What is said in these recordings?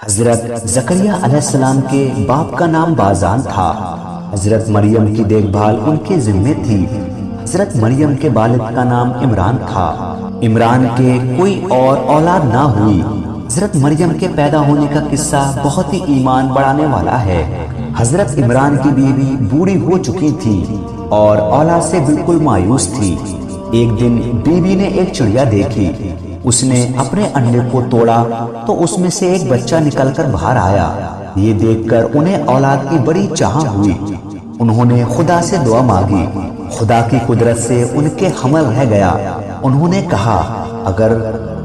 حضرت زکریا علیہ السلام کے باپ کا نام بازان تھا۔ حضرت مریم کی دیکھ بھال ان کے ذمے تھی۔ حضرت مریم کے والد کا نام عمران تھا۔ عمران کے کوئی اور اولاد نہ ہوئی۔ حضرت مریم کے پیدا ہونے کا قصہ بہت ہی ایمان بڑھانے والا ہے۔ حضرت عمران کی بیوی بوڑھی ہو چکی تھی اور اولاد سے بالکل مایوس تھی۔ ایک دن بیوی نے ایک چڑیا دیکھی۔ اس نے اپنے انڈے کو توڑا تو اس میں سے ایک بچہ نکل کر باہر آیا۔ یہ دیکھ کر انہیں اولاد کی بڑی چاہ ہوئی۔ انہوں نے خدا سے دعا مانگی۔ خدا کی قدرت سے ان کے حمل رہ گیا۔ انہوں نے کہا، اگر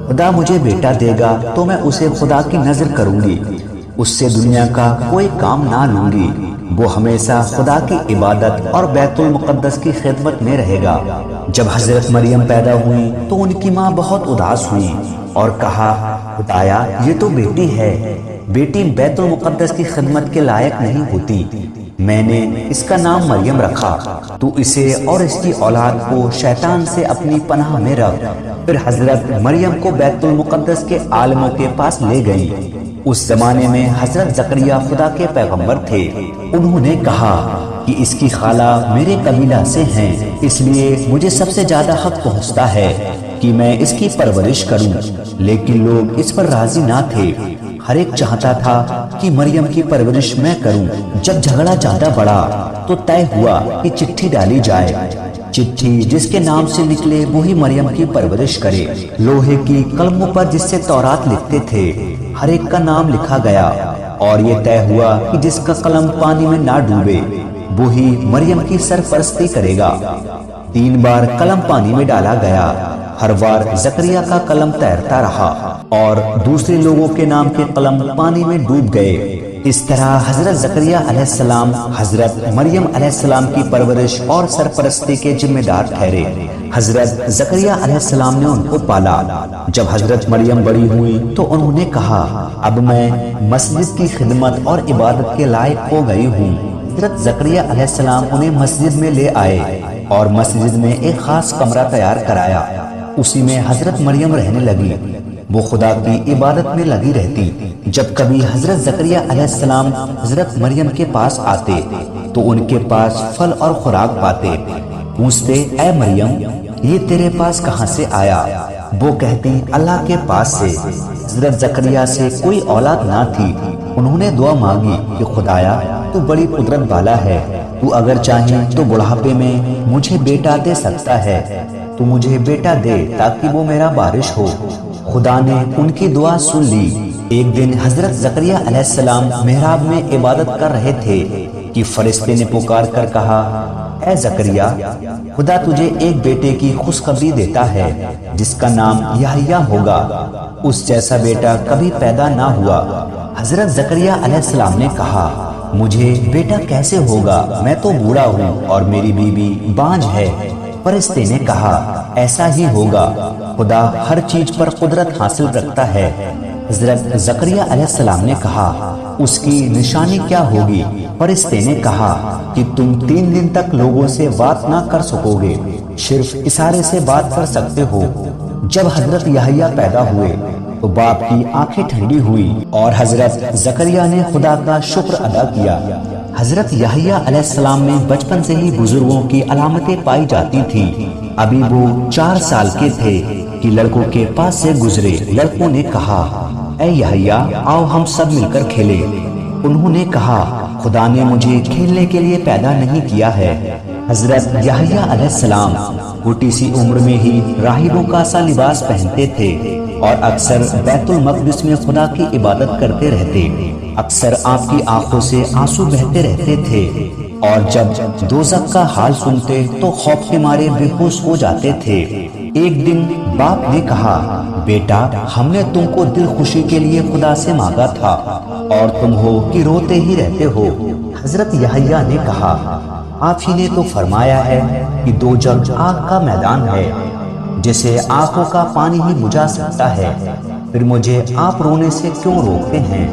خدا مجھے بیٹا دے گا تو میں اسے خدا کی نظر کروں گی، اس سے دنیا کا کوئی کام نہ لوں گی۔ وہ ہمیشہ خدا کی عبادت اور بیت المقدس کی خدمت میں رہے گا۔ جب حضرت مریم پیدا ہوئی تو ان کی ماں بہت اداس ہوئی اور کہا، خدایا یہ تو بیٹی ہے، بیٹی بیت المقدس کی خدمت کے لائق نہیں ہوتی۔ میں نے اس کا نام مریم رکھا، تو اسے اور اس کی اولاد کو شیطان سے اپنی پناہ میں رکھ۔ پھر حضرت مریم کو بیت المقدس کے عالموں کے پاس لے گئی۔ اس زمانے میں حضرت زکریا خدا کے پیغمبر تھے۔ انہوں نے کہا کہ اس کی خالہ میرے قبیلہ سے ہیں، اس لیے مجھے سب سے زیادہ حق پہنچتا ہے کہ میں اس کی پرورش کروں۔ لیکن لوگ اس پر راضی نہ تھے۔ ہر ایک چاہتا تھا کہ مریم کی پرورش میں کروں۔ جب جھگڑا زیادہ بڑھا تو طے ہوا کہ چٹھی ڈالی جائے۔ چٹھی جس کے نام سے نکلے وہی مریم کی پرورش کرے۔ لوہے کی قلموں پر جس سے تورات لکھتے تھے ہر ایک کا نام لکھا گیا، اور یہ طے ہوا کہ جس کا قلم پانی میں نہ ڈوبے وہی مریم کی سرپرستی کرے گا۔ 3 بار قلم پانی میں ڈالا گیا۔ ہر بار زکریا کا قلم تیرتا رہا اور دوسرے لوگوں کے نام کے قلم پانی میں ڈوب گئے۔ اس طرح حضرت زکریا علیہ السلام حضرت مریم علیہ السلام کی پرورش اور سرپرستی کے ذمہ دار ٹھہرے۔ حضرت زکریا علیہ السلام نے ان کو پالا۔ جب حضرت مریم بڑی ہوئی تو انہوں نے کہا، اب میں مسجد کی خدمت اور عبادت کے لائق ہو گئی ہوں۔ حضرت زکریا علیہ السلام انہیں مسجد میں لے آئے اور مسجد میں ایک خاص کمرہ تیار کرایا۔ اسی میں حضرت مریم رہنے لگی۔ وہ خدا کی عبادت میں لگی رہتی۔ جب کبھی حضرت زکریا علیہ السلام حضرت مریم کے پاس آتے تو ان کے پاس پھل اور خوراک پاتے۔ پوچھتے، اے مریم یہ تیرے پاس کہاں سے آیا؟ وہ کہتی، اللہ کے پاس سے۔ حضرت زکریا سے کوئی اولاد نہ تھی۔ انہوں نے دعا مانگی کہ خدایا تو بڑی قدرت والا ہے، تو اگر چاہیں تو بڑھاپے میں مجھے بیٹا دے سکتا ہے، تو مجھے بیٹا دے تاکہ وہ میرا وارث ہو۔ خدا نے ان کی دعا سن لی۔ ایک دن حضرت زکریا علیہ السلام محراب میں عبادت کر رہے تھے کہ فرشتے نے پکار کر کہا، اے زکریا خدا تجھے ایک بیٹے کی خوشخبری دیتا ہے جس کا نام یحییٰ ہوگا۔ اس جیسا بیٹا کبھی پیدا نہ ہوا۔ حضرت زکریا علیہ السلام نے کہا، مجھے بیٹا کیسے ہوگا؟ میں تو بوڑھا ہوں اور میری بیوی بانجھ ہے۔ فرشتے نے کہا، ایسا ہی ہوگا، خدا ہر چیز پر قدرت حاصل رکھتا ہے۔ حضرت زکریا علیہ السلام نے کہا، اس کی نشانی کیا ہوگی؟ فرشتے نے کہا کہ تم 3 دن تک لوگوں سے بات نہ کر سکو گے، صرف اشارے سے بات کر سکتے ہو۔ جب حضرت یحییٰ پیدا ہوئے تو باپ کی آنکھیں ٹھنڈی ہوئی اور حضرت زکریا نے خدا کا شکر ادا کیا۔ حضرت یحییٰ علیہ السلام میں بچپن سے ہی بزرگوں کی علامتیں پائی جاتی تھی۔ ابھی وہ 4 سال کے تھے کہ لڑکوں کے پاس سے گزرے۔ لڑکوں نے کہا، اے یحییٰ آؤ ہم سب مل کر کھیلیں۔ انہوں نے کہا، خدا نے مجھے کھیلنے کے لیے پیدا نہیں کیا ہے۔ حضرت یحییٰ علیہ السلام چھوٹی سی عمر میں ہی راہبوں کا سا لباس پہنتے تھے اور اکثر بیت المقدس میں خدا کی عبادت کرتے رہتے۔ اکثر آپ کی آنکھوں سے آنسو بہتے رہتے تھے اور جب دوزخ کا حال سنتے تو خوف کے مارے بے ہوش ہو جاتے تھے۔ ایک دن باپ نے کہا، بیٹا ہم نے تم کو دل خوشی کے لیے خدا سے مانگا تھا اور تم ہو کہ روتے ہی رہتے ہو۔ حضرت یحییٰ نے کہا، آپ ہی نے تو فرمایا ہے کہ دوزخ آگ کا میدان ہے جسے آنکھوں کا پانی ہی بجھا سکتا ہے، پھر مجھے آپ رونے سے کیوں روکتے ہیں؟